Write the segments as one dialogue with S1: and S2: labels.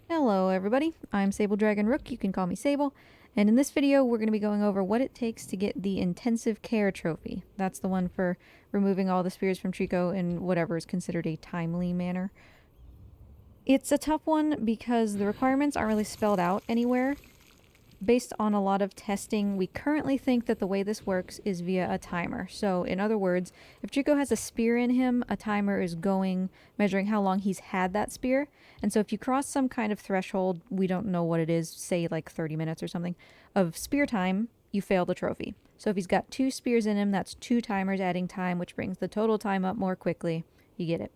S1: Hello everybody, I'm Sable Dragon Rook, you can call me Sable, and in this video we're going to be going over what it takes to get the Intensive Care Trophy. That's the one for removing all the spears from Trico in whatever is considered a timely manner. It's a tough one because the requirements aren't really spelled out anywhere. Based on a lot of testing, we currently think that the way this works is via a timer. So in other words, if Trico has a spear in him, a timer is going, measuring how long he's had that spear. And so if you cross some kind of threshold, we don't know what it is, say like 30 minutes or something, of spear time, you fail the trophy. So if he's got 2 spears in him, that's 2 timers adding time, which brings the total time up more quickly. You get it.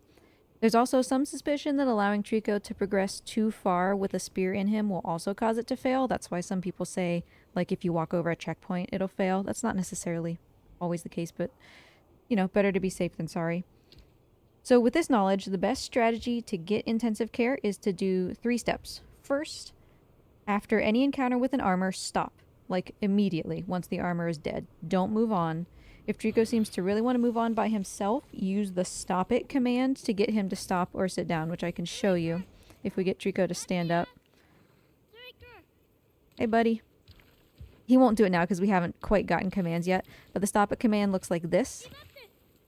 S1: There's also some suspicion that allowing Trico to progress too far with a spear in him will also cause it to fail. That's why some people say, like, if you walk over a checkpoint, it'll fail. That's not necessarily always the case, but, you know, better to be safe than sorry. So with this knowledge, the best strategy to get intensive care is to do 3 steps. First, after any encounter with an armor, stop. Like, immediately, once the armor is dead. Don't move on. If Trico seems to really want to move on by himself, use the stop it command to get him to stop or sit down, which I can show you if we get Trico to stand up. Hey, buddy. He won't do it now because we haven't quite gotten commands yet, but the stop it command looks like this.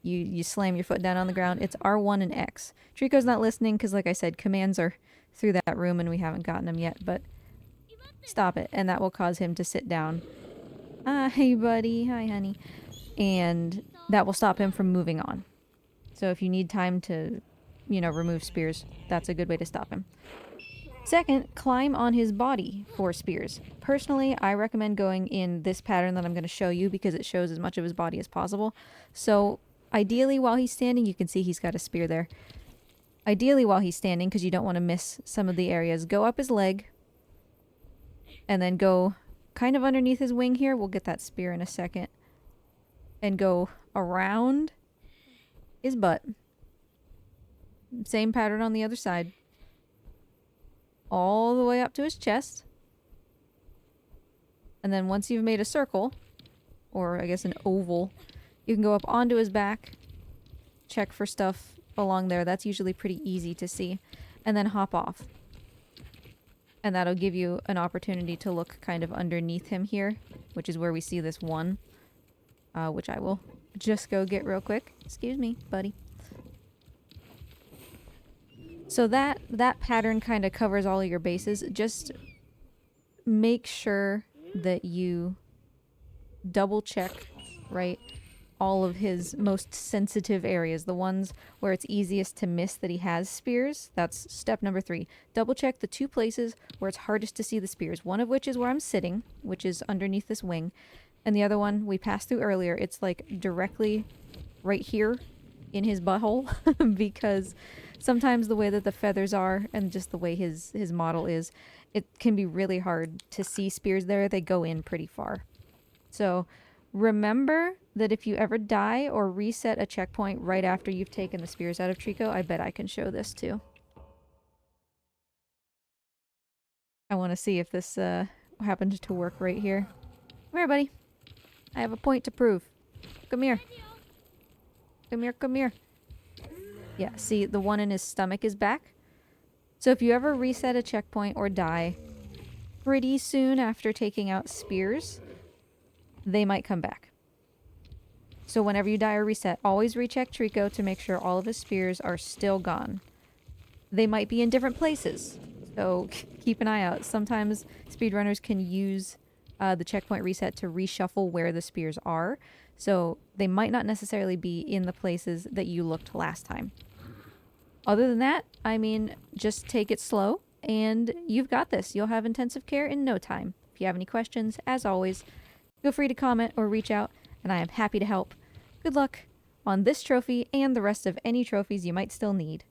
S1: You slam your foot down on the ground. It's R1 and X. Trico's not listening because, like I said, commands are through that room and we haven't gotten them yet, but stop it, and that will cause him to sit down. Hey, buddy. Hi, honey. And that will stop him from moving on. So if you need time to, you know, remove spears, that's a good way to stop him. Second, climb on his body for spears. Personally, I recommend going in this pattern that I'm going to show you because it shows as much of his body as possible. So ideally while he's standing, you can see he's got a spear there. Ideally while he's standing, because you don't want to miss some of the areas, go up his leg and then go kind of underneath his wing here. We'll get that spear in a second. And go around his butt. Same pattern on the other side. All the way up to his chest. And then once you've made a circle, or I guess an oval, you can go up onto his back, check for stuff along there. That's usually pretty easy to see. And then hop off. And that'll give you an opportunity to look kind of underneath him here, which is where we see this one. Which I will just go get real quick. Excuse me, buddy. So that pattern kind of covers all of your bases. Just make sure that you double check, right, all of his most sensitive areas, the ones where it's easiest to miss that he has spears. That's step number 3. Double check the 2 places where it's hardest to see the spears. One of which is where I'm sitting, which is underneath this wing. And the other one we passed through earlier, it's like directly right here in his butthole because sometimes the way that the feathers are and just the way his model is, it can be really hard to see spears there. They go in pretty far. So remember that if you ever die or reset a checkpoint right after you've taken the spears out of Trico, I bet I can show this too. I want to see if this happened to work right here. Come here, buddy. I have a point to prove. Come here. Come here, come here. Yeah, see, the one in his stomach is back. So if you ever reset a checkpoint or die pretty soon after taking out spears, they might come back. So whenever you die or reset, always recheck Trico to make sure all of his spears are still gone. They might be in different places, so keep an eye out. Sometimes speedrunners can use the checkpoint reset to reshuffle where the spears are. So they might not necessarily be in the places that you looked last time. Other than that, I mean, just take it slow and you've got this. You'll have intensive care in no time. If you have any questions, as always, feel free to comment or reach out and I am happy to help. Good luck on this trophy and the rest of any trophies you might still need.